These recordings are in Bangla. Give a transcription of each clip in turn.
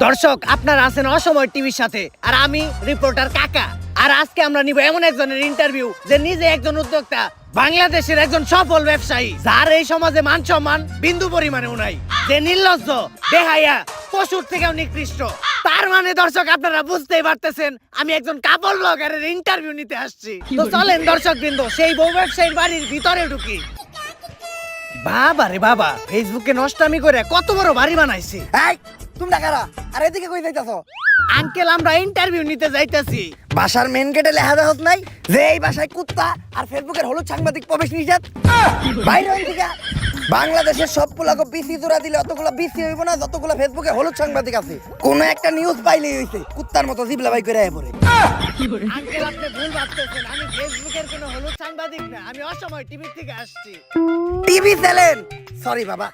দর্শক, আপনারা আছেন অসময় টিভির সাথে, আর আমি রিপোর্টার কাকা। আর আজকে আমরা নিব এমন একজনের ইন্টারভিউ যে নিজে একজন উদ্যোক্তা, বাংলাদেশের একজন সফল ব্যবসায়ী, যার এই সমাজে মান সম্মান বিন্দু পরিমাণেও নাই, যে নির্লজ্জ, বেহায়া, পশুর থেকেও নিকৃষ্ট। তার মানে দর্শক, আপনারা বুঝতেই পারতেছেন আমি একজন কাপড় ব্লগারের ইন্টারভিউ নিতে আসছি। তো চলেন দর্শক বৃন্দ, সেই বউ ব্যবসায়ীর বাড়ির ভিতরে ঢুকি। বাবা রে বাবা, ফেসবুকে নষ্টামি করে কত বড় বাড়ি বানাইছি। এই তোমরা কারা? আর এদিকে কই যাইতাছো? আঙ্কেল, আমরা ইন্টারভিউ নিতে যাইতাছি। বাসার মেন গেটে লেখা দেখছ নাই যে এই বাসায় কুত্তা আর ফেসবুকের হলুদ সাংবাদিক প্রবেশ নিষেধ? বাইরে হইন থেকে। বাংলাদেশের সব পোলাকে বিসি জোড়া দিলে অতগুলো বিসি হইব না যতগুলো ফেসবুকে হলুদ সাংবাদিক আছে। কোন একটা নিউজ পাইলেই হইছে কুত্তার মতো জিবলা বাই করে আয় পড়ে। আঙ্কেল, আপনি ভুল ভাবতেছেন, আমি ফেসবুকের কোনো হলুদ সাংবাদিক না, আমি অসময় টিভি থেকে আসছি। TV channel? সরি বাবা।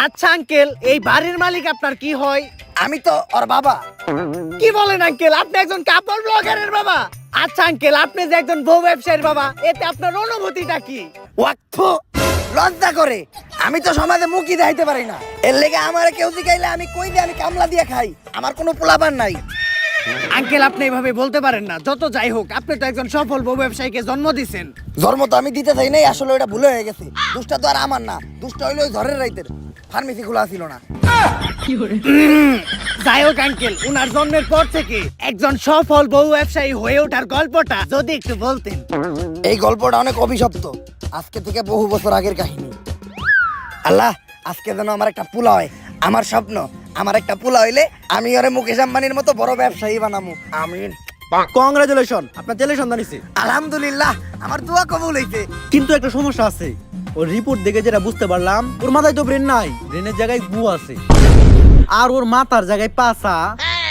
আচ্ছা আঙ্কেল, এই বাড়ির মালিক আপনার কি হয়? আমি তো ওর বাবা। কি বলেন আঙ্কেল, আপনি একজন কাপড় ব্লগারের বাবা? আচ্ছা আঙ্কেল, আপনি যে একজন বউ ব্যবসায়ীর বাবা, এতে আপনার অনুভূতিটা কি? ওয়াক্ফ লজ্জা করে। আমি তো সমাজে মুখই দেখাইতে পারি না, এর লেগে আমার কেউ জিগাইলে আমি কই দিয়ে আমি কামলা দিয়ে খাই। আমার কোনো পোলাপান নাই। আঙ্কেল, আপনি এভাবে বলতে পারেন না। যত যাই হোক, আপনি তো একজন সফল বউ ব্যবসায়ীকে জন্ম দিছেন। জন্ম তো আমি দিতে চাই নাই, আসলে ওটা ভুল হয়ে গেছে। দুষ্টা তো আর আমার না, দুষ্টা হইলো ওই ঝড়ের রাইতের। ফার্মেসি খোলা ছিল না। যাই হোক আঙ্কেল, উনার জন্মের পর থেকে একজন সফল বউ ব্যবসায়ী হয়ে ওঠার গল্পটা যদি একটু বলতেন। এই গল্পটা অনেক অভিশপ্ত, আজকে থেকে বহু বছর আগের কাহিনী। আল্লাহ, আজকে যেন আমার একটা পোলা হয়। আমার স্বপ্ন, আমার একটা পোলা হইলে আমি ওরে মুকেশ আম্বানির মতো বড় ব্যবসায়ী বানামু। আমিন। কংগ্রাচুলেশন, আপনার ছেলে সন্তান হইছে। আলহামদুলিল্লাহ, আমার দোয়া কবুল হইছে। কিন্তু একটা সমস্যা আছে। ওর রিপোর্ট দেখে যেটা বুঝতে পারলাম, ওর মাথায় তো ব্রেন নাই, ব্রেনের জায়গায় গু আছে। আর ওর মাথার জায়গায় পাছা,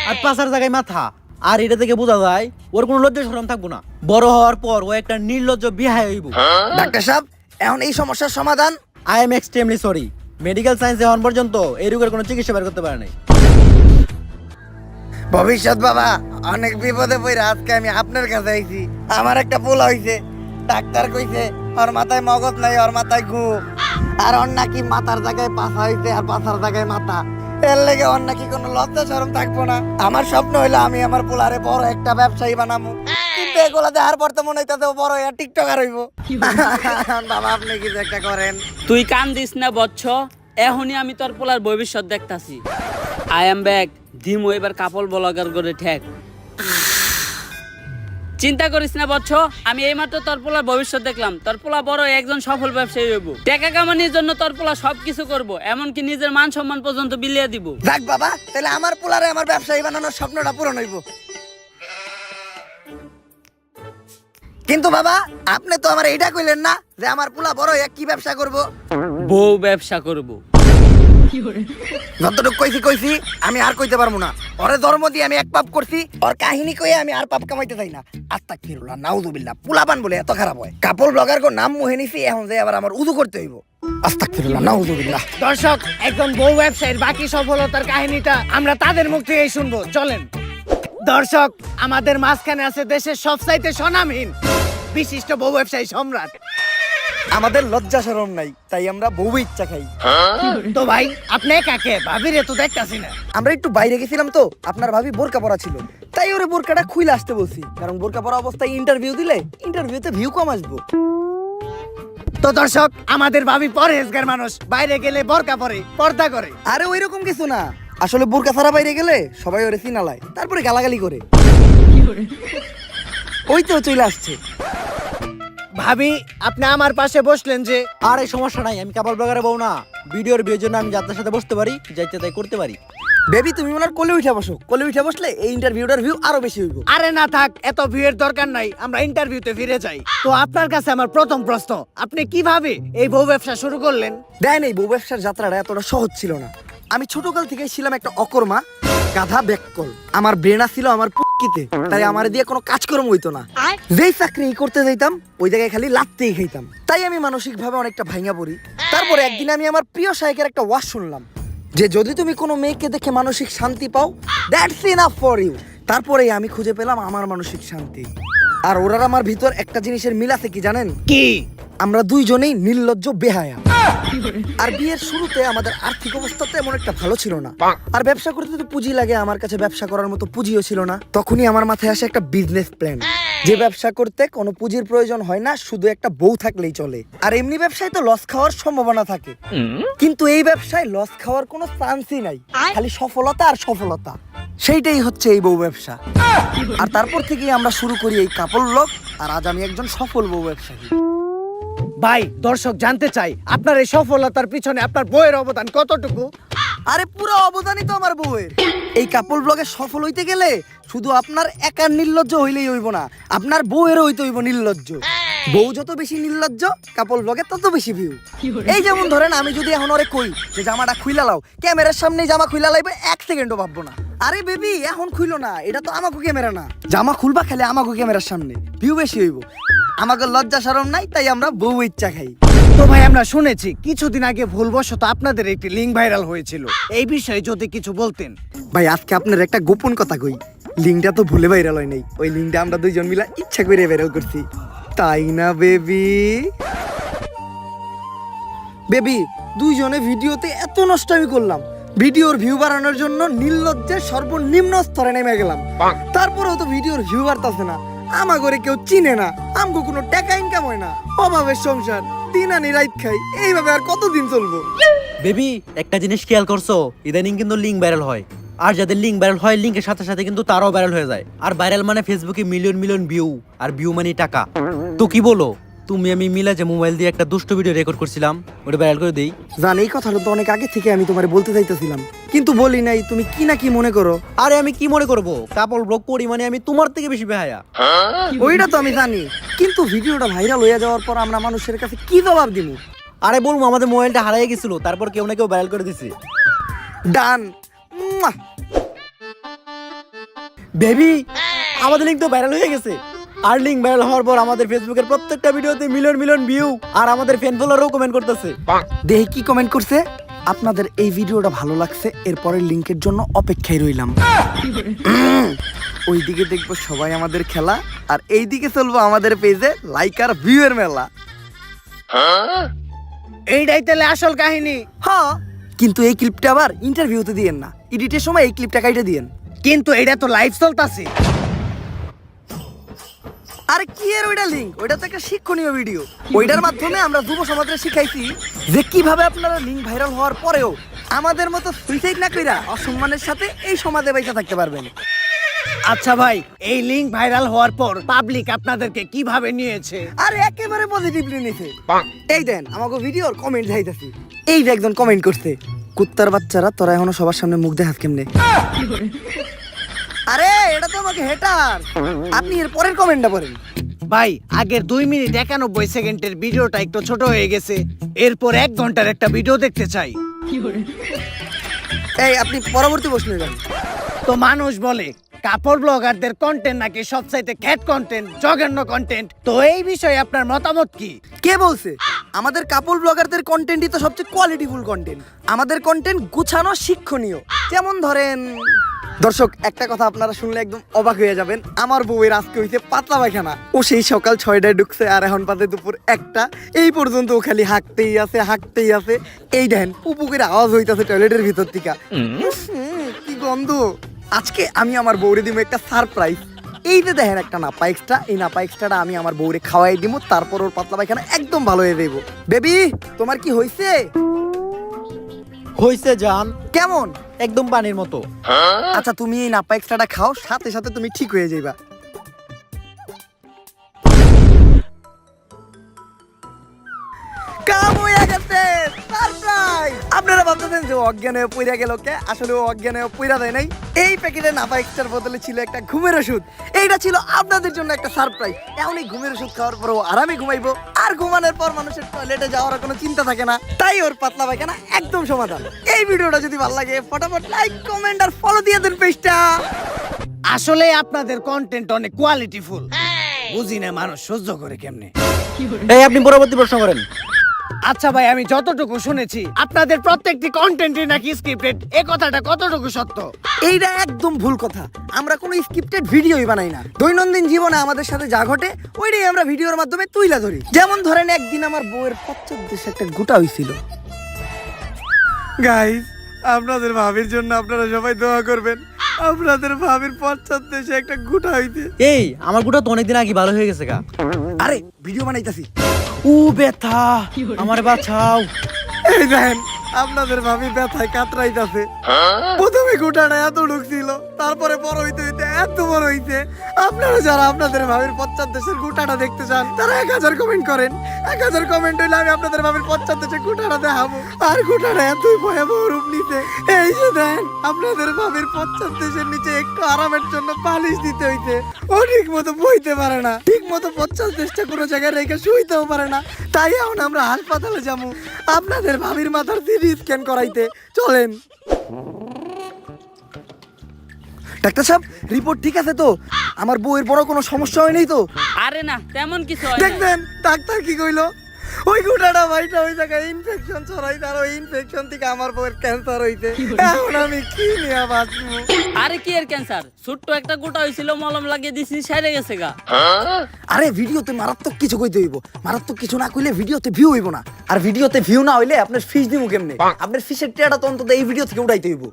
আর পাছার জায়গায় মাথা। আর এটা থেকে বোঝা যায় ওর কোনো লজ্জা শরম থাকবো না। বড় হওয়ার পর ও একটা নির্লজ্জ বিহায় হইব। ডাক্তার সাহেব, এখন এই সমস্যার সমাধান? I am extremely sorry, medical সায়েন্সে এখন পর্যন্ত এই রোগের কোনো চিকিৎসা বের করতে পারে নাই। ভবিষ্যৎ বাবা, অনেক বিপদে পড়ে আজকে আমি আপনার কাছে আইছি। আমার একটা পোলা হইছে, ডাক্তার কইছে ওর মাথায় মগজ নাই, ওর মাথায় গু। আর ওর নাকি মাথার জায়গায় পাছা হইছে আর পাছার জায়গায় মাথা। এর লেগে ওর নাকি কোনো লজ্জা শরম থাকবো না। আমার স্বপ্ন হইলো আমি আমার পোলারে বড় একটা ব্যবসায়ী বানাবো। কিন্তু এগুলা দেখার পর তো মনে হইতাছে ও বড় একটা টিকটকার হইব। বাবা, আপনি কিছু একটা করেন। তুই কান দিস না বচ্চ, এখনই আমি তোর পোলার ভবিষ্যৎ দেখতাছি। আই এম ব্যাক, দিমো এবার কাপড় ব্লগার করে ঠেক। চিন্তা করিস না বচ্চ, আমি এইমাত্র তোর পোলার ভবিষ্যৎ দেখলাম। তোর পোলা বড় একজন সফল ব্যবসায়ী হইব। টাকা কামানোর জন্য তোর পোলা সবকিছু করব, এমনকি নিজের মান সম্মান পর্যন্ত বিলিয়ে দিব। যাক বাবা, তাহলে আমার পোলারে আমার ব্যবসায়ী বানানোর স্বপ্নটা পূরণ হইব। কিন্তু বাবা, আপনি তো আমার এইটা কইলেন না যে আমার পোলা বড় হয়ে কি ব্যবসা করব। বউ ব্যবসা করব। যতটুকু কইছি আমি আর কইতে পারবো না। ওরে ধর্ম দিয়ে আমি এক পাপ করছি, ওর কাহিনী কইয়ে আমি আর পাপ কামাইতে চাই না। আস্তাগফিরুল্লাহ, নাউযুবিল্লাহ। পোলাপান বলে এত খারাপ হয়? কাপড় ব্লগার কো নাম মুহে নিছি, এখন যে আবার আমার উযু করতে হইব। আস্তাগফিরুল্লাহ, নাউযুবিল্লাহ। দর্শক, একজন বউ ব্যবসায়ীর বাকি সফলতার কাহিনীটা আমরা তাদের মুখ থেকেই শুনবো। চলেন দর্শক, আমাদের মাঝখানে আছে দেশের সবচাইতে স্বনামহীন বিশিষ্ট বউ ব্যবসায়ী সম্রাট। আমাদের লজ্জা শরম নাই, তাই আমরা বউ ইচ্ছা খাই। তো ভাই, আপনি কাকে ভাবিরে তো দেখতাছি না। আমরা একটু বাইরে গেছিলাম তো, আপনার ভাবি বোরকা পরা ছিল, তাই ওরে বোরকাটা খুইলে আসতে বলছি। কারণ বোরকা পরা অবস্থায় ইন্টারভিউ দিলে ইন্টারভিউতে ভিউ কম আসবো। তো দর্শক, আমাদের ভাবি পরহেজগার মানুষ, বাইরে গেলে বোরকা পরে, পর্দা করে। আরে ওই রকম কিছু না, আসলে বোরকা ছাড়া বাইরে গেলে সবাই ওরে চিনালায়, তারপরে গালাগালি করে। ওই তো চলে আসছে। ভাবি, আপনি আমার পাশে বসলেন যে? আর এই সমস্যা নাই, আমি কাপড় ব্লগারে বউ না। ভিডিওর বিয়ের জন্য আমি যাত্রার সাথে বসতে পারি, যাইতে তাই করতে পারি। বেবি, তুমি ওনার কোলে উঠে বসো। কোলে উঠে বসলে এই ইন্টারভিউটার ভিউ আরো বেশি হইব। আরে না থাক, এত ভিড়ের দরকার নাই, আমরা ইন্টারভিউতে ফিরে যাই। তো আপনার কাছে আমার প্রথম প্রশ্ন, আপনি কিভাবে এই বউ ব্যবসা শুরু করলেন? দেন, এই বউ ব্যবসার যাত্রাটা এতটা সহজ ছিল না। আমি ছোটকাল থেকে ছিলাম একটা অকর্মা, গাধা ব্যাককল। আমার ব্রেনা ছিল আমার পুকিতে, তাই আমার দিয়ে কোনো কাজকর্ম হইতো না। যেই চাকরি করতে যাইতাম ওই জায়গায় খালি লাত্তেই খাইতাম। তাই আমি মানসিক ভাবে অনেকটা ভাঙা পড়ি। তারপরে একদিন আমি আমার প্রিয় শায়কের একটা ওয়াজ শুনলাম যে যদি তুমি কোনো মেয়েকে দেখে মানসিক শান্তি পাও, দ্যাটস ইনাফ ফর ইউ। তারপরেই আমি খুঁজে পেলাম আমার মানসিক শান্তি। আর ওরার আমার ভিতর একটা জিনিসের মিল আছে, কি জানেন? কি? আমরা দুইজনেই নির্লজ্জ বেহায়া। আর বিয়ের শুরুতে আমাদের আর্থিক অবস্থা তো এমন একটা ভালো ছিল না, আর ব্যবসা করতে তো পুঁজি লাগে, আমার কাছে ব্যবসা করার মতো পুঁজিও ছিল না। তখনই আমার মাথায় আসে একটা বিজনেস প্ল্যান, যে ব্যবসা করতে কোনো পুঁজির প্রয়োজন হয় না, শুধু একটা বউ থাকলেই চলে। আর এমনি ব্যবসায় তো লস খাওয়ার সম্ভাবনা থাকে, কিন্তু এই ব্যবসায় লস খাওয়ার কোনো চান্সই নাই, খালি সফলতা আর সফলতা। সেইটাই হচ্ছে এই বউ ব্যবসা। আর তারপর থেকেই আমরা শুরু করি এই কাপড় ব্লগ, আর আজ আমি একজন সফল বউ ব্যবসায়ী। ভাই দর্শক জানতে চাই আপনার এই সফলতার পিছনে আপনার বইয়ের অবদান কতটুকু? আরে পুরো অবদানই তো আমার বউয়ের। এই কাপড় ব্লগে সফল হইতে গেলে শুধু আপনার একার নির্লজ্জ হইলেই হইব না, আপনার বউয়েরও হইতে হইব নির্লজ্জ। বউ যত বেশি নির্লজ্জ, কাপড় ব্লগে তত বেশি ভিউ। এই যেমন ধরেন, আমি যদি এখন ওরে কই যে জামাটা খুইলা লাও, ক্যামেরার সামনে জামা খুইলা লাইবে 1 সেকেন্ডও ভাববো না। আরে বেবি এখন খুইলো না, এটা তো আমাকে ক্যামেরা না, জামা খুলবা খালি আমাকে ক্যামেরার সামনে, ভিউ বেশি হইব। আমাকে লজ্জা শরম নাই, তাই আমরা বউ ইচ্ছা খাই। তো ভাই আমরা শুনেছি কিছুদিন আগে ভুলবশত আপনাদের একটি লিঙ্ক ভাইরাল হয়েছিল, এই বিষয়ে যদি কিছু বলতেন। ভাই আজকে আপনার একটা গোপন কথা কই, লিঙ্কটা তো ভুলে ভাইরাল হয় নাই, ওই লিঙ্কটা আমরা দুইজন মিলে ইচ্ছা করে ভাইরাল করছি, তাই না বেবি? বেবি দুইজনে ভিডিওতে এত নষ্ট আমি করলাম, ভিডিওর ভিউ বাড়ানোর জন্য নির্লজ্জের সর্বনিম্ন স্তরে নেমে গেলাম, তারপরেও তো ভিডিওর ভিউ বাড়তাছে না। আমা করে কেউ চিনে না, আমগো কোনো টাকা ইনকাম হয় না, অভাবের সংসার, দিন আনি রাত খাই, এইভাবে আর কতদিন চলবো? বেবি একটা জিনিস খেয়াল করছো, ইদানিং কিন্তু লিঙ্ক ভাইরাল হয়, আর যাদের লিঙ্ক ভাইরাল হয় লিঙ্কের সাথে সাথে কিন্তু তারাও ভাইরাল হয়ে যায়। আর ভাইরাল মানে ফেসবুকে মিলিয়ন মিলিয়ন ভিউ, আর ভিউ মানে টাকা। তো কি বলো তুমি আমি মিলে যে মোবাইল দিয়ে একটা দুষ্ট ভিডিও রেকর্ড করছিলাম, ওটা ভাইরাল করে দেই? জান, এই কথাটা তো অনেক আগে থেকে আমি তোমারে বলতে চাইতেছিলাম, কিন্তু বলি নাই, তুমি কি না কি মনে করো। আরে আমি কি মনে করব, কাপড় ব্লগ করি মানে আমি তোমার থেকে বেশি বেহায়া। ওইটা তো আমি জানি, কিন্তু ভিডিওটা ভাইরাল হয়ে যাওয়ার পর আমরা মানুষের কাছে কি জবাব দিব? আরে বলবো আমাদের মোবাইলটা হারিয়ে গেছিল, তারপর কেউ না কেউ ভাইরাল করে দিছে। ডান। বেবি আমাদের লিঙ্ক তো ভাইরাল হয়ে গেছে, আর লিঙ্ক ভাইরাল হওয়ার পর আমাদের ফেসবুকের প্রত্যেকটা ভিডিওতে মিলিয়ন মিলিয়ন ভিউ, আর আমাদের ফ্যান ফলোয়ারও কমেন্ট করতেছে। দেখি কি কমেন্ট করছে। আপনাদের এই ভিডিওটা ভালো লাগছে, এরপরের লিংকের জন্য অপেক্ষায় রইলাম। ওইদিকে দেখবো সবাই আমাদের খেলা, আর এইদিকে চলবো আমাদের পেজে লাইক আর ভিউ এর মেলা। এইটাই তাহলে আসল কাহিনী। হ্যাঁ, কিন্তু এই ক্লিপটা আবার ইন্টারভিউতে দিয়েন না, এডিটের সময় এই ক্লিপটা কাইটে দিয়েন। কিন্তু এটা তো লাইভ চলতেছে। আরে কি এর ওইটা লিংক, ওইটা তো একটা শিক্ষণীয় ভিডিও, ওইটার মাধ্যমে আমরা যুব সমাজকে শিখাইছি যে কিভাবে আপনারা লিংক ভাইরাল হওয়ার পরেও আমাদের মতো সুইসাইড না কইরা অসম্মানের সাথে এই সমাজে বেঁচে থাকতে পারবেন। আচ্ছা ভাই, এই লিঙ্ক ভাইরাল হওয়ার পর পাবলিক আপনাদেরকে কিভাবে নিয়েছে? আরে একেবারে পজিটিভলি নিছে। এই দেন আমাকে ভিডিওর কমেন্ট যাইতাছি, এই যে একজন কমেন্ট করছে, কুত্তার বাচ্চারা তোরা এখনো সবার সামনে মুখ দেখাস কেমনে? আরে এটা তো আমাকে হেটার, আপনি এর পরের কমেন্টটা পড়েন। ভাই আগের 2 মিনিট 91 সেকেন্ডের ভিডিওটা একটু ছোট হয়ে গেছে, এরপর 1 ঘন্টার একটা ভিডিও দেখতে চাই। এই আপনি পরবর্তী প্রশ্নে যান। তো মানুষ বলে কাপড় ব্লগারদের কন্টেন্ট নাকি সবচাইতে খ্যাট কন্টেন্ট, জঘন্য কন্টেন্ট, তো এই বিষয়ে আপনার মতামত কি? কে বলছে? আমাদের কাপড় ব্লগারদের কন্টেন্টই তো সবচেয়ে কোয়ালিটিফুল কন্টেন্ট। আমাদের কন্টেন্ট গুছানো, শিক্ষণীয়। যেমন ধরেন, দর্শক একটা কথা আপনারা শুনলে একদম অবাক হয়ে যাবেন, আমার বউয়ের আজকে হইছে পাতলা পায়খানা। ও সেই সকাল 6টায় ঢুকছে আর এখন পাতে দুপুর 1টা, এই পর্যন্ত ও খালি হাঁকতেই আছে হাঁকতেই আছে। এই দেখেন পুপুকের আওয়াজ হইতাছে টয়লেটের ভিতর থেকে, কি গন্ধ। আজকে আমি আমার বউরে দিব একটা সারপ্রাইজ। এই যে দেখেন একটা নাপা এক্সট্রা, এই নাপা এক্সট্রাটা আমি আমার বউরে খাওয়াই দিব, তারপর ওর পাতলা পায়খানা একদম ভালো হয়ে যাইব। বেবি তোমার কি হইছে? হইছে জান, কেমন? একদম পানির মতো। আচ্ছা তুমি এই নাপা এক্সট্রাটা খাও, সাথে সাথে তুমি ঠিক হয়ে যাইবা। কাম হয়ে গেছে, সারপ্রাইজ। আপনারা ভাবতেছেন যে অজ্ঞান হয়ে পইরা গেল কে, আসলে ও অজ্ঞান হয়ে পইরা দেয় নাই। এই প্যাকেটে নাপা এক্সট্রার বদলে ছিল একটা ঘুমের ওষুধ, এইটা ছিল আপনাদের জন্য একটা সারপ্রাইজ। এখন এই ঘুমের ওষুধ খাওয়ার পর ও আরামে ঘুমাইবো, আর ঘুমানোর পর মানুষের টয়লেটে যাওয়ার কোনো চিন্তা থাকে না, তাই ওর পাতলা পায়খানা একদম সমাধান। এই ভিডিওটা যদি ভালো লাগে ফটাফট লাইক, কমেন্ট আর ফলো দিয়ে দেন পেজটা। আসলে আপনাদের কন্টেন্ট অনেক কোয়ালিটিফুল, বুঝি না মানুষ সহ্য করে কেমনে। এই আপনি পরবর্তী প্রশ্ন করেন। আচ্ছা ভাই, আমি যতটুকু শুনেছি আপনাদের প্রত্যেকটি কন্টেন্টই নাকি স্ক্রিপ্টেড, এই কথাটা কতটুকু সত্য? এইটা একদম ভুল কথা। আমরা কোনো স্ক্রিপ্টেড ভিডিওই বানাই না। দৈনন্দিন জীবনে আমাদের সাথে যা ঘটে ওইটাই আমরা ভিডিওর মাধ্যমে তুইলা ধরি। যেমন ধরেন একদিন আমার বউয়ের পশ্চাৎদেশে একটা গুটা হইছিল। গাইস, আপনাদের ভাবির জন্য আপনারা সবাই দোয়া করবেন। আপনাদের ভাবির পশ্চাৎদেশে একটা গুটা হইতে। এই আমার গুটা তো অনেকদিন আগে ভালো হয়ে গেছে গা। আরে ভিডিও বানাইতাছি। ও ব্যথা, আমারে বাঁচাও। এই দেখেন, আপনাদের ভাবি ব্যথায় কাতরাইতাছে। প্রথমে গোটাটা এত ঢুকছিল, তারপরে বড় হইতে হইতে এত বড় হইছে। আপনারা যারা আপনাদের ভাবির পশ্চাৎদেশের গোটাটা দেখতে চান তারা 1000 কমেন্ট করেন। 1000 কমেন্ট হইলে আমি আপনাদের ভাবির পশ্চাৎদেশের গোটাটা দেখাবো। আর গোটাটা এতই ভয়াবহ রূপ নিতে, এই যে দেন আপনাদের ভাবির পশ্চাৎদেশের নিচে একটু আরামের জন্য পালিশ দিতে হইতে। ও ঠিক মতো বইতে পারে না, ঠিক মতো পশ্চাৎদেশটা কোনো জায়গায় রেখে শুইতেও পারে না। তাই এখন আমরা হাসপাতালে যাবো আপনাদের ভাবির মাথার সিটি স্ক্যান করাইতে। চলেন। ডাক্তার সাহেব, রিপোর্ট ঠিক আছে তো? আমার বউয়ের বড় কোনো সমস্যা হয়নি তো? আরে না, তেমন কিছু হয় না। দেখবেন ডাক্তার কি কইলো? ওই গুটাটা ভাইটা ওই জায়গায় ইনফেকশন ছড়াইতে, আর ওই ইনফেকশন থেকে আমার বউয়ের ক্যান্সার হইতে। এখন আমি কি নিয়ে বাঁচবো? আরে কি এর ক্যান্সার? ছোট্ট একটা গোটা হয়েছিল, মলম লাগিয়ে দিছি, সেরে গেছে গা। আরে ভিডিওতে মারাত্মক কিছু কইতে হইব। মারাত্মক কিছু না কইলে ভিডিওতে ভিউ হইব না। আর ভিডিওতে ভিউ না হইলে আপনার ফিস দিমু কেমনে? আপনার ফিসের টিয়াটা তো অন্তত এই ভিডিও থেকে উঠাইতে হইব।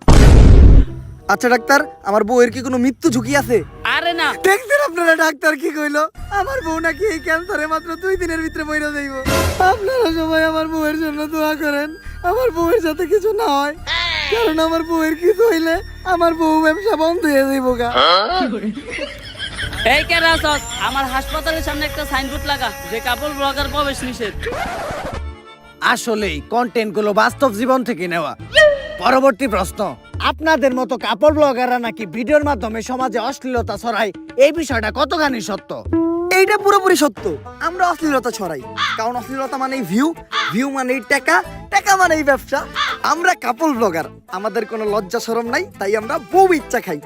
আচ্ছা ডাক্তার, আমার বউয়ের কি কোনো মৃত্যু ঝুঁকি আছে? আরে না। দেখছেন আপনারা ডাক্তার কি কইলো? আমার বউ নাকি এই ক্যান্সারে মাত্র 2 দিনের ভিতরে মইরা যাইব। আপনারা সবাই আমার বউয়ের জন্য দোয়া করেন, আমার বউয়ের সাথে কিছু না হয়। কারণ আমার বউয়ের কিছু হইলে আমার বউ ব্যবসা বন্ধ হয়ে যাইব গা। এই কে রাসস, আমার হাসপাতালের সামনে একটা সাইনবোর্ড লাগা যে কাপল ব্লগার প্রবেশ নিষেধ। আসলেই কন্টেন্ট গুলো বাস্তব জীবন থেকে নেওয়া। পরবর্তী প্রশ্ন, আপনাদের মতো কাপড় ব্লগাররা নাকি ভিডিওর মাধ্যমে সমাজে অশ্লীলতা ছড়ায়, এই বিষয়টা কতখানি সত্য? এইটা পুরোপুরি সত্য। আমরা অশ্লীলতা ছড়াই, কারণ অশ্লীলতা মানেই ভিউ, ভিউ মানেই টাকা, টাকা মানেই ব্যবসা। আমরা কাপল ব্লগার, আমাদের কোনো লজ্জা শরম নাই, তাই আমরা বউ ইচ্ছা খাই।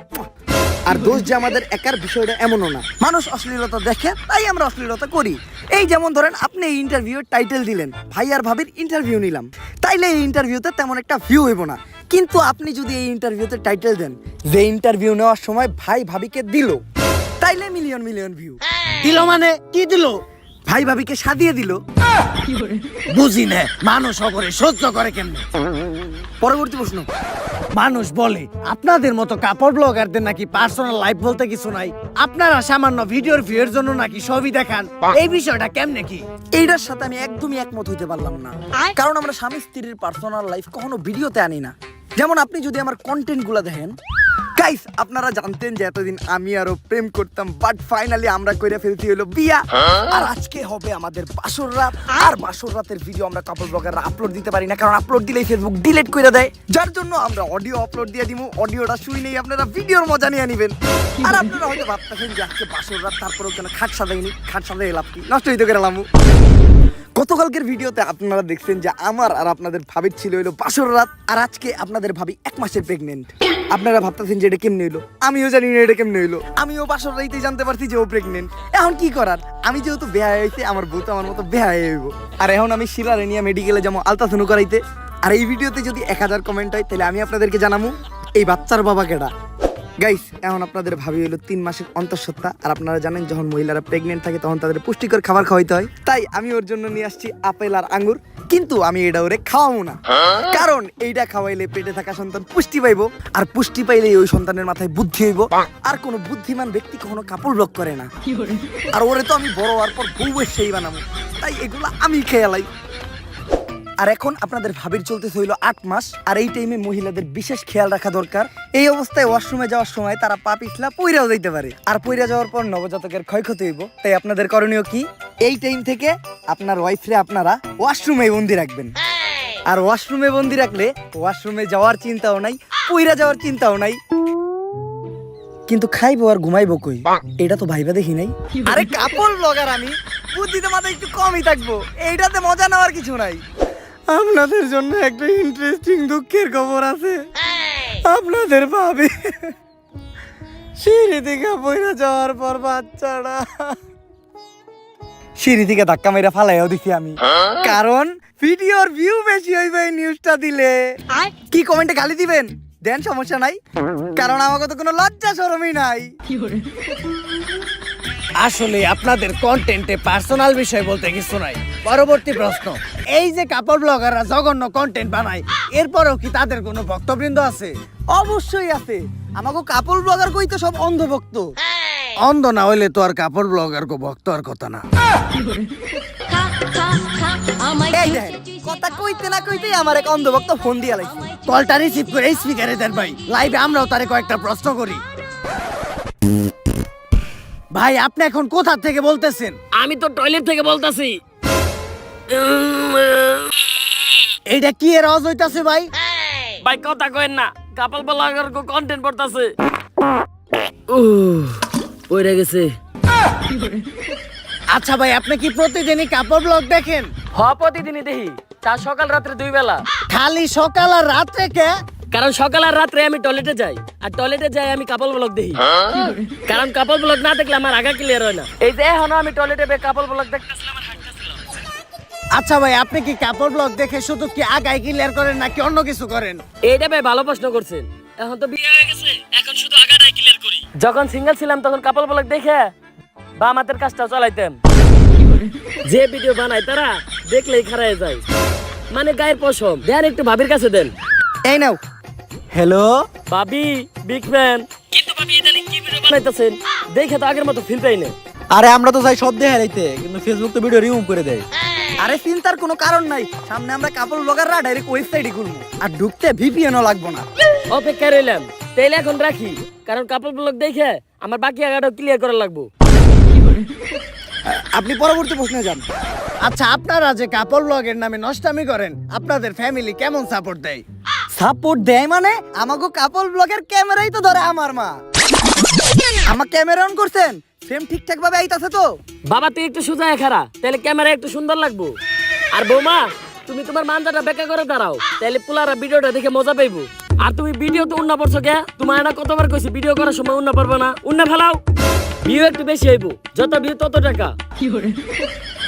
আর দোষ যে আমাদের একার বিষয়টা এমনও না। মানুষ অশ্লীলতা দেখে তাই আমরা অশ্লীলতা করি। এই যেমন ধরেন আপনি এই ইন্টারভিউর টাইটেল দিলেন, ভাই আর ভাবির ইন্টারভিউ নিলাম, তাইলে এই ইন্টারভিউতে তেমন একটা ভিউ হইব না। কিন্তু আপনি যদি এই ইন্টারভিউতে টাইটেল দেন যে ইন্টারভিউ নেওয়ার সময় ভাই ভাবিকে দিল, তাইলে মিলিয়ন মিলিয়ন ভিউ। দিল মানে কি দিল? ভাই ভাবিকে সাদিয়ে দিল। বুঝি না, মানুষ করে সহ্য করে কেমনে? পরবর্তী প্রশ্ন, মানুষ বলে আপনাদের মতো কাপড় ব্লগারদের নাকি পার্সোনাল লাইফ বলতে কিছু নাই, আপনারা সামান্য ভিডিওর ভিউয়ের জন্য নাকি ছবি দেখান, এই বিষয়টা কেমনে কি? এইটার সাথে আমি একদমই একমত হইতে পারলাম না। কারণ আমরা স্বামী স্ত্রীর পার্সোনাল লাইফ কখনো ভিডিওতে আনি না। যেমন আপনি যদি আমার কন্টেন্ট গুলা দেখেন, গাইস আপনারা জানতেন যে এতদিন আমি আরো প্রেম করতাম, বাট ফাইনালি আমরা কইরা ফেলতে হলো বিয়া। আর আজকে হবে আমাদের বাসর রাত। আর বাসর রাতের ভিডিও আমরা কাপল ব্লগাররা আপলোড দিতে পারি না, কারণ আপলোড দিলেই ফেসবুক ডিলিট করে দেয়। যার জন্য আমরা অডিও আপলোড দিয়ে দিমু, অডিওটা শুই নেই, আপনারা ভিডিওর মজা নিয়ে নিবেন। আর আপনারা হয়তো ভাবতেছেন যে আজকে বাসর রাত, তারপরেও কেন খাট সাজাইনি? খাট সাজাই লাভ কি? নষ্ট হইতে করে লামু। গতকালকের ভিডিওতে আপনারা দেখছেন যে আমার আর আপনাদের ভাবির ছিল হইলো বাসর রাত, আর আজকে আপনাদের ভাবি 1 মাসের প্রেগনেন্ট। আপনারা ভাবতেছেন যে এটা কেমনে হইলো? আমিও জানি না এটা কেমনে হইলো। আমিও বাসর রাইতে জানতে পারছি যে ও প্রেগনেন্ট। এখন কি করার? আমি যেহেতু বেহায়া হয়েছে, আমার বউ তো আমার মতো বেহায়া হইব। আর এখন আমি শিলারে নিয়ে মেডিকেলে যাবো আলট্রাসাউন্ড করাইতে। আর এই ভিডিওতে যদি 1000 কমেন্ট হয় তাহলে আমি আপনাদেরকে জানাবো এই বাচ্চার বাবা কেডা। গাইস, এখন আপনাদের ভাবি হলো 3 মাসের অন্তঃসত্ত্বা। আর আপনারা জানেন যখন মহিলারা প্রেগনেন্ট থাকে তখন তাদের পুষ্টিকর খাবার খাওয়াইতে হয়। তাই আমি ওর জন্য নিয়ে আসছি আপেল আর আঙ্গুর। কিন্তু আমি এটা ওরে খাওয়াবো না, কারণ এইটা খাওয়াইলে পেটে থাকা সন্তান পুষ্টি পাইবো। আর পুষ্টি পাইলে ওই সন্তানের মাথায় বুদ্ধি হইব। আর কোনো বুদ্ধিমান ব্যক্তি কখনো কাপড় ব্লক করে না। আর ওরে তো আমি বড় হওয়ার পর বউ সেই বানাবো, তাই এগুলো আমি খেয়ালাই। আর এখন আপনাদের ভাবির চলতেছে হইলো 8 মাস। আর এই টাইমে মহিলাদের বিশেষ খেয়াল রাখা দরকার। এই অবস্থায় ওয়াশরুমে যাওয়ার সময় তারা পা পিছলা পইরাও যাইতে পারে। আর পইরা যাওয়ার পর নবজাতকের ক্ষয়ক্ষতি হইব। তাই আপনাদের করণীয় কি? এই টাইম থেকে আপনার ওয়াইফরে আপনারা ওয়াশরুমে বন্দি রাখবেন। আর ওয়াশরুমে বন্দি রাখলে ওয়াশরুমে যাওয়ার চিন্তাও নাই, পইরা যাওয়ার চিন্তাও নাই। কিন্তু খাইবো আর ঘুমাইবো কই, এটা তো ভাইবা দেখি নাই। আরে কাপড় ব্লগার আমি, বুদ্ধিতে মাথায় একটু কমই থাকবো, এইটাতে মজা নেওয়ার কিছু নাই। আপনাদের জন্য একটা ইন্টারেস্টিং দুঃখের খবর আছে। আপনাদের ভাবি সিঁড়ি থেকে পড়ে যাওয়ার পর বাচ্চাটা সিঁড়ি থেকে ধাক্কা মেরে ফালাইও দিছি আমি। কারণ ভিডিওর ভিউ বেশি হইবে এই নিউজটা দিলে। কি কমেন্টে গালি দিবেন দেন, সমস্যা নাই, কারণ আমাকে তো কোনো লজ্জা শরমই নাই। আসলে আপনাদের কন্টেন্টে পার্সোনাল বিষয় বলতে কিছু নাই। পরবর্তী প্রশ্ন, এই যে কাপড় ব্লগাররা জঘন্য কন্টেন্ট বানায়, এরপরেও কি তাদের কোনো ভক্তবৃন্দ আছে? অবশ্যই আছে, আমাকে কাপড় ব্লগার কই তো সব অন্ধভক্ত। অন্ধ না হইলে তো আর কাপড় ব্লগার কো ভক্ত আর কথা না। এই দেখেন, কথা কইতে না কইতেই আমার এক অন্ধভক্ত ফোন দিয়া লাইছে। কলটা রিসিভ করে স্পিকারে দেন ভাই, লাইভে আমরাও তারে কয়েকটা প্রশ্ন করি। ভাই আপনি এখন কোথা থেকে বলতেছেন? আমি তো টয়লেট থেকে বলতাছি। এইটা কি এর আওয়াজ হইতাছে ভাই? ভাই কথা কইেন না, কাপল ব্লগার কো কন্টেন্ট করতেছে। ওইরা গেছে। আচ্ছা ভাই, আপনি কি প্রতিদিনই কাপড় ব্লগ দেখেন? প্রতিদিনই দেখি, তা সকাল রাত্রে 2 বেলা। খালি সকাল আর রাত্রে কে? কারণ সকাল আর রাত্রে আমি টয়লেটে যাই, আর টয়লেটে যাই আমি কাপল ব্লগ দেখি। কারণ কাপল ব্লগ না দেখলে আমার আগা ক্লিয়ার হয় না। এই যে এখনো আমি টয়লেটে কাপল ব্লগ দেখতেছিলাম। আচ্ছা ভাই, আপনি কি কাপড় ব্লগ দেখে শুধু কি আগাই ক্লিয়ার করেন নাকি অন্য কিছু করেন? এইটা ভাই ভালো প্রশ্ন করছেন। এখন তো বিয়ে হয়ে গেছে, এখন শুধু আগাটাই ক্লিয়ার করি। যখন সিঙ্গেল ছিলাম তখন কাপল ব্লগ দেখে বাম হাতের কাজটা চালাইতাম। যে ভিডিও বানায় তারা দেখলেই খারায় যায়, মানে গায়ের পশম। দেন একটু ভাবির কাছে দেন। এই নাও। হ্যালো ভাবি বিগ ফ্যান। কিন্তু ভাবি ইদানিং কি ভিডিও বানাইতেছেন দেখে তো আগের মতো ফিল পাই না। আরে আমরা তো চাই সব দেখা যাইতে, কিন্তু ফেসবুক তো ভিডিও রিমুভ করে দেয়। আরে চিন্তার কোনো কারণ নাই, সামনে আমরা কাপড় ব্লগাররা ডাইরেক্ট ওয়েবসাইটে খুলবো, আর ঢুকতে ভিপিএনও লাগবো না। অপেক্ষা রইলাম, তাইলে এখন রাখি, কারণ কাপল ব্লগ দেখে আমার বাকি আগাটা ক্লিয়ার করা লাগবো। আপনি পরবর্তী প্রশ্নে যান। আচ্ছা, আপনারা যে কাপড় ব্লগের নামে নষ্টামি করেন, আপনাদের ফ্যামিলি কেমন সাপোর্ট দেয়? সাপোর্ট দেয় মানে আমাকে কাপল ব্লগের ক্যামেরাই তো ধরে আমার মা। আমার ক্যামেরা অন করছেন, ফ্রেম ঠিকঠাক ভাবে আইতাছে তো? বাবা তুই একটু সোজা খারা, তাহলে ক্যামেরা একটু সুন্দর লাগবো। আর বৌমা তুমি তোমার মানজাটা বেঁকা করে দাঁড়াও, তাহলে পুলারা ভিডিওটা দেখে মজা পাইবো। আর তুমি ভিডিও তো উন্না পড়ছো কে? তোমার না কতবার কইছি ভিডিও করার সময় উন্না পারবে না, উন্না ফেলাও। ভিউ একটু বেশি হইব, যত ভিউ তত টাকা।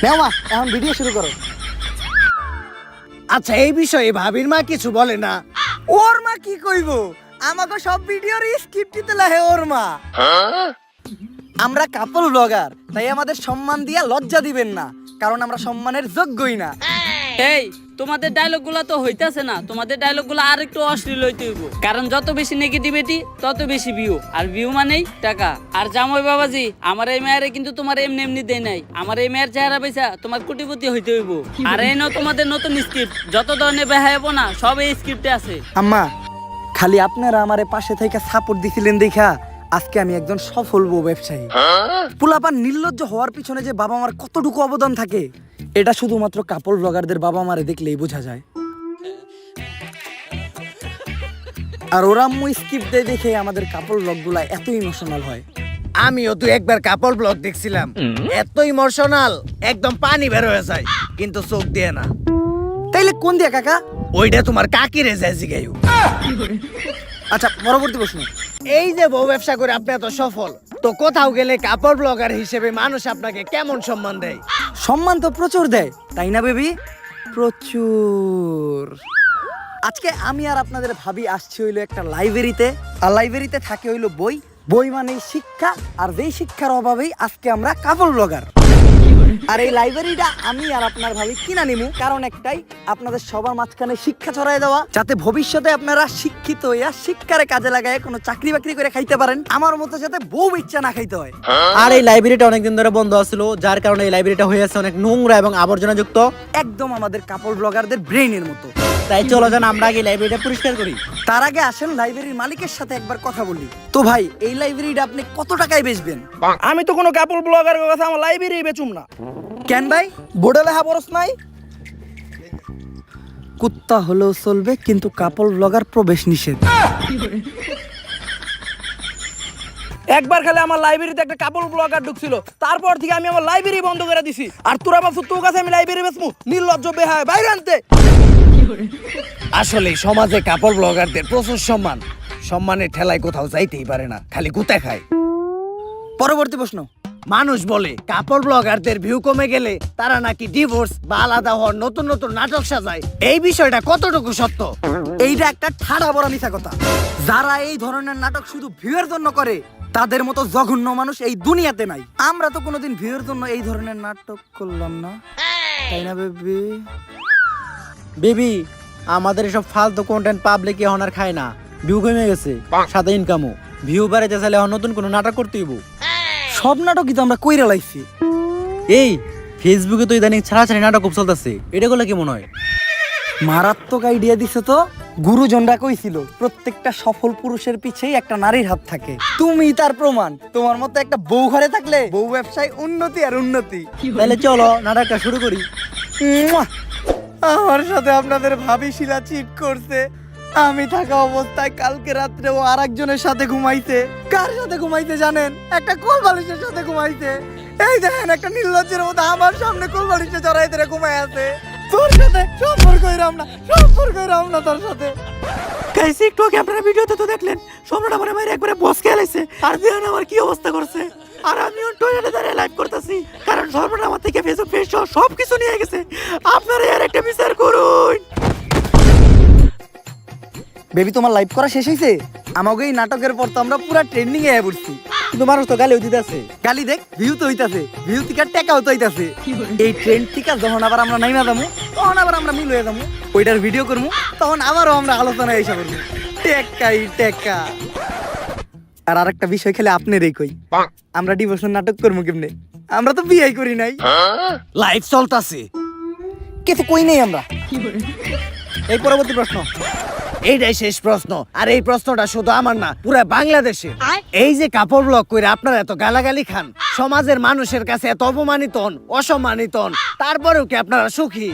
নাও মা, এখন ভিডিও শুরু করো। আচ্ছা, এই বিষয়ে ভাবির মা কিছু বলে না? ওর মা কি কইব, আমাকে সব ভিডিওর স্ক্রিপ্ট দিতে লাগে ওর মা। আমরা কাপল ব্লগার, তাই আমাদের সম্মান দিয়া লজ্জা দিবেন না, কারণ আমরা সম্মানের যোগ্যই না। এই তোমাদের ডায়লগ গুলা তো হইতাছে না, তোমাদের ডায়লগ গুলা আর একটু অশ্লীল হইতে হইব, কারণ যত বেশি নেগেটিভিটি তত বেশি ভিউ, আর ভিউ মানেই টাকা। আর জামাই বাবাজি, আমার এই মেয়েরে কিন্তু তোমার এমনি এমনি দেয় নাই, আমার এই মেয়ের চেহারা পয়সা তোমার কোটিপতি হইতে হইব। আর এই নাও তোমাদের নতুন স্ক্রিপ্ট, যত ধরনের বেহায়াবো না সব এই স্ক্রিপ্টে আছে। আম্মা, খালি আপনারা আমারে পাশে থেকে সাপোর্ট দিছিলেন দেখা আজকে আমি একজন সফল বউ ব্যবসায়ী। পোলাপান নির্লজ্জ হওয়ার পিছনে যে বাবা মার কতটুকু অবদান থাকে, এটা শুধুমাত্র কাপল ব্লগারদের বাবা মারে দেখলেই বোঝা যায়। আর ওরা আম্মু স্কিপ দেয় দেখে আমাদের কাপল ব্লগগুলা এত ইমোশনাল হয়। আমিও তো একবার কাপড় ব্লগ দেখছিলাম, এত ইমোশনাল, একদম পানি বের হয়ে যায়, কিন্তু চোখ দিয়ে না। তাইলে কোন দিয়া কাকা? ওইটা তোমার কাকিরে যায় জিগাইও। আচ্ছা, পরবর্তী প্রশ্ন। এই যে বউ ব্যবসা করে আপনি এত সফল, তো কোথাও গেলে কাপড় ব্লগার হিসেবে মানুষ আপনাকে কেমন সম্মান দেয়? সম্মান তো প্রচুর দেয়, তাই না বেবি? প্রচুর। আজকে আমি আর আপনাদের ভাবি আসছি হইলো একটা লাইব্রেরিতে, আর লাইব্রেরিতে থাকে হইলো বই। বই মানেই শিক্ষা, আর যেই শিক্ষার অভাবেই আজকে আমরা কাপল ব্লগার। আর এই লাইব্রেরিটা আমি আর আপনার ভাবি কিনা নিমু, কারণ একটাই, আপনাদের সবার মাঝখানে শিক্ষা ছড়াই দেওয়া, যাতে ভবিষ্যতে আপনারা শিক্ষিত হইয়া শিক্ষারে কাজে লাগায় কোনো চাকরি বাকরি করে খাইতে পারেন, আমার মতো যাতে বউ ইচ্ছা না খাইতে হয়। আর এই লাইব্রেরিটা অনেকদিন ধরে বন্ধ ছিল, যার কারণে এই লাইব্রেরিটা হয়ে আছে অনেক নোংরা এবং আবর্জনা যুক্ত, একদম আমাদের কাপল ব্লগারদের ব্রেইনের মতো। তাই চলো যান আমরা আগে লাইব্রেরিটা পরিষ্কার করি। তার আগে আসেন লাইব্রেরির মালিকের সাথে একবার কথা বলি। তো ভাই, এই লাইব্রেরিটা আপনি কত টাকায় বেচবেন? আমি তো কোনো কাপল ব্লগারের কথা আমার লাইব্রেরি বেচুম না। কেন ভাই, বোর্ডে লেখা বরস নাই? কুত্তা হলেও চলবে, কিন্তু কাপল ব্লগার প্রবেশ নিষেধ। একবার খালি আমার লাইব্রেরিতে একটা কাপল ব্লগার ঢুকছিল, তারপর থেকে আমি আমার লাইব্রেরি বন্ধ করে দিছি। আর তোরা ভাবছো তোর কাছে আমি লাইব্রেরি বেচমু? নির্লজ্জ বেহায়, বাইরে আনতে। আসলে সমাজে কাপড় ব্লগারদের প্রচুর সম্মান, সম্মানের ঠেলায় কোথাও যাইতেই পারে না, খালি গুতা খায়। পরবর্তী প্রশ্ন। মানুষ বলে কাপড় ব্লগারদের ভিউ কমে গেলে তারা নাকি ডিভোর্স বা আলাদা হওয়ার নতুন নতুন নাটক সাজায়। এই বিষয়টা কতটুকু সত্য? এইটা একটা ঠাড়া বড় মিথ্যা কথা। যারা এই ধরনের নাটক শুধু ভিউয়ের জন্য করে তাদের মতো জঘন্য মানুষ এই দুনিয়াতে নাই। আমরা তো কোনোদিন ভিউয়ের জন্য এই ধরনের নাটক করলাম না, তাই না বেবি? বেবি, আমাদের এসব ফালতু কন্টেন্ট পাবলিক এখন আর খায় না। ভিউ কমে গেছে, সাথে ইনকামও। ভিউ বাড়াইতে চাইলে এখন নতুন কোনো নাটক করতে হইব। সব নাটকই তো আমরা কইরা লাইছি। এই ফেসবুকে তো ইদানিং ছাড়াছাড়ি নাটক খুব চলতেছে, এটা গুলো কেমন হয়? মারাত্মক আইডিয়া দিছে তো। গুরুজনরা কইছিল প্রত্যেকটা সফল পুরুষের পিছেই একটা নারীর হাত থাকে। তুমি তার প্রমাণ। তোমার মতো একটা বউ ঘরে থাকলে বউ ব্যবসায় উন্নতি আর উন্নতি। তাহলে চলো নাটকটা শুরু করি। মুয়া! আমার সাথে আপনাদের ভাবি শিলা চিট করছে। আমি থাকা অবস্থায় কালকে রাত্রে ও আরেকজনের সাথে ঘুমাইছে। কার সাথে ঘুমাইছে জানেন? একটা কোল বালিশের সাথে ঘুমাইছে। এই দেখেন, একটা নির্লজ্জের মতো আমার সামনে কোল বালিশে জড়াই ধরে ঘুমাই আছে। তোর সাথে সম্পর্ক হইরাম না, সম্পর্ক হইরাম না তোর সাথে। গাইস, একটু আগে আপনারা ভিডিওতে তো দেখলেন সম্রাট আমার মায়ের একবারে বস খেলাইছে, আর দেখেন আমার কি অবস্থা করছে। আর আমিও টয়লেটে দাঁড়িয়ে লাইভ করতেছি, কারণ সম্রাট আমার থেকে ফেসবুক পেজ সব কিছু নিয়ে গেছে। আপনারা এর একটা বিচার করুন। বেবি, তোমার লাইভ করা শেষ হয়েছে? আমাকে এই নাটকের পর তো আমরা পুরা ট্রেন্ডিং এ পড়ছি। কিন্তু মানুষ তো গালিও দিতেছে। গালি দেখ, ভিউ তো হইতাছে, ভিউ থেকে টাকাও তো হইতাছে। এই ট্রেন্ড থেকে যখন আবার আমরা নাইমা যাবো, তখন আবার আমরা মিল হয়ে যাবো, ওইটার ভিডিও করবো, তখন আবারও আমরা আলোচনায় এসে করবো। টেকাই টেকা। আর আরেকটা বিষয় খেলে আপনারই কই, আমরা ডিভোর্সের নাটক করবো কেমনে? আমরা তো বিয়েই করি নাই। লাইভ চলতাছে। কিছু কই নাই আমরা। এই পরবর্তী প্রশ্ন। এইটাই শেষ প্রশ্ন, আর এই প্রশ্নটা শুধু আমার না, পুরো বাংলাদেশে। এই যে কাপড় ব্লগ করে আপনারা এত গালাগালি খান, সমাজের মানুষের কাছে এত অপমানিত হন, অসম্মানিত হন, তারপরেও কি আপনারা সুখী?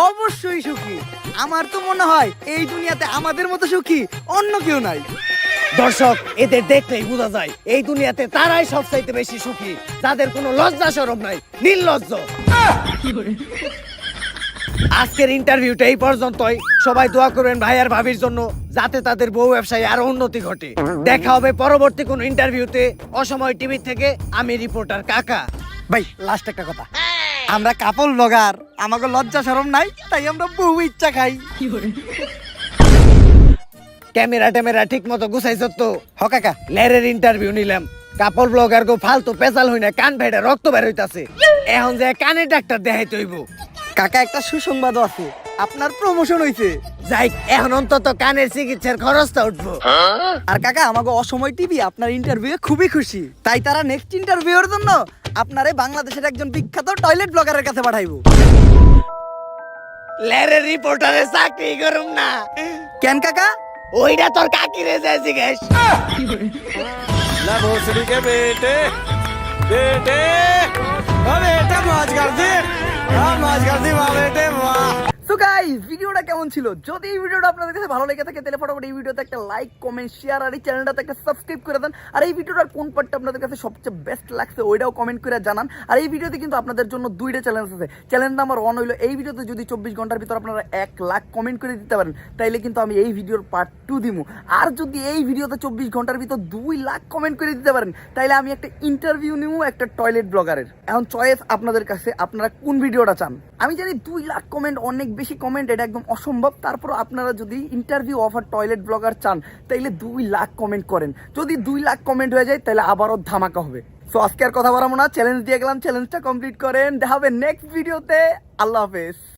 অবশ্যই সুখী। আমার তো মনে হয় এই দুনিয়াতে আমাদের মতো সুখী অন্য কেউ নাই। দর্শক, এদের দেখলেই বোঝা যায় এই দুনিয়াতে তারাই সবচাইতে বেশি সুখী, যাদের কোনো লজ্জা শরম নাই, নির্লজ্জ। আজকের ইন্টারভিউটা এই পর্যন্তই। সবাই দোয়া করবেন ভাই আর ভাবির জন্য, যাতে তাদের বউ ব্যবসায় আরো উন্নতি ঘটে। দেখা হবে পরবর্তী কোন ইন্টারভিউতে। অসময় টিভি থেকে আমি রিপোর্টার কাকা। ভাই, লাস্ট একটা কথা, আমরা কাপল ব্লগার, আমাকে লজ্জা শরম নাই, তাই আমরা বহু ইচ্ছা খাই। ক্যামেরা ট্যামেরা ঠিক মতো গুছাইছ তো? হ কাকা। লেরের ইন্টারভিউ নিলাম, কাপড় ব্লগার গো ফালতু পেশাল হই না, কান ভেড়ে রক্ত বের হইতাছে। এখন যে কানে ডাক্তার দেখাইতে হইব। কাকা, একটা সুসংবাদও আছে, আপনার প্রমোশন হইছে। যাই, এখন অন্তত কানের চিকিৎসার খরচটা উঠবো। আর কাকা, আমাকে অসময় টিভি আপনার ইন্টারভিউ খুবই খুশি, তাই তারা নেক্সট ইন্টারভিউর জন্য আপনারে বাংলাদেশের একজন বিখ্যাত টয়লেট ব্লগারের কাছে পাঠাইবো। লেরের রিপোর্টারের চাকরি করুম না। কেন কাকা? ওইটা তোর কাকিরে যাইছি গেছ। ला भोसड़ी के बेटे बेटे बेटे मौज कर दी, मौज कर दी वाह बेटे वाह। সো গাইস, ভিডিওটা কেমন ছিল? যদি এই ভিডিওটা আপনাদের কাছে ভালো লেগে থাকে তাহলে ফটাফট এই ভিডিওতে একটা লাইক, কমেন্ট, শেয়ার আর এই চ্যানেলটাতে একটা সাবস্ক্রাইব করে দেন। আর এই ভিডিওটার কোন পার্টটা আপনাদের কাছে সবচেয়ে বেস্ট লাগছে ওইটাও কমেন্ট করে জানান। আর এই ভিডিওতে কিন্তু আপনাদের জন্য দুইটা চ্যালেঞ্জ আছে। চ্যালেঞ্জ নাম্বার 1 হলো, এই ভিডিওতে যদি 24 ঘন্টার ভিতর আপনারা 1 লাখ কমেন্ট করে দিতে পারেন তাইলে কিন্তু আমি এই ভিডিওর পার্ট 2 দিমু। আর যদি এই ভিডিওতে 24 ঘন্টার ভিতর 2 লাখ কমেন্ট করে দিতে পারেন তাইলে আমি একটা ইন্টারভিউ নিমু একটা টয়লেট ব্লগারের। এখন চয়েস আপনাদের কাছে, আপনারা কোন ভিডিওটা চান। আমি জানি 2 লাখ কমেন্ট অনেক বেশি কমেন্ট, এটা একদম অসম্ভব। তারপর আপনারা যদি ইন্টারভিউ অফার টয়লেট ব্লগার চান তাইলে 2 লাখ কমেন্ট করেন। যদি 2 লাখ কমেন্ট হয়ে যায় তাহলে আবারও ধামাকা হবে। সো আজকে আর কথা বলবো না, চ্যালেঞ্জ দিয়ে গেলাম, চ্যালেঞ্জটা কমপ্লিট করেন। দেখা হবে নেক্সট ভিডিওতে। আল্লাহ হাফেজ।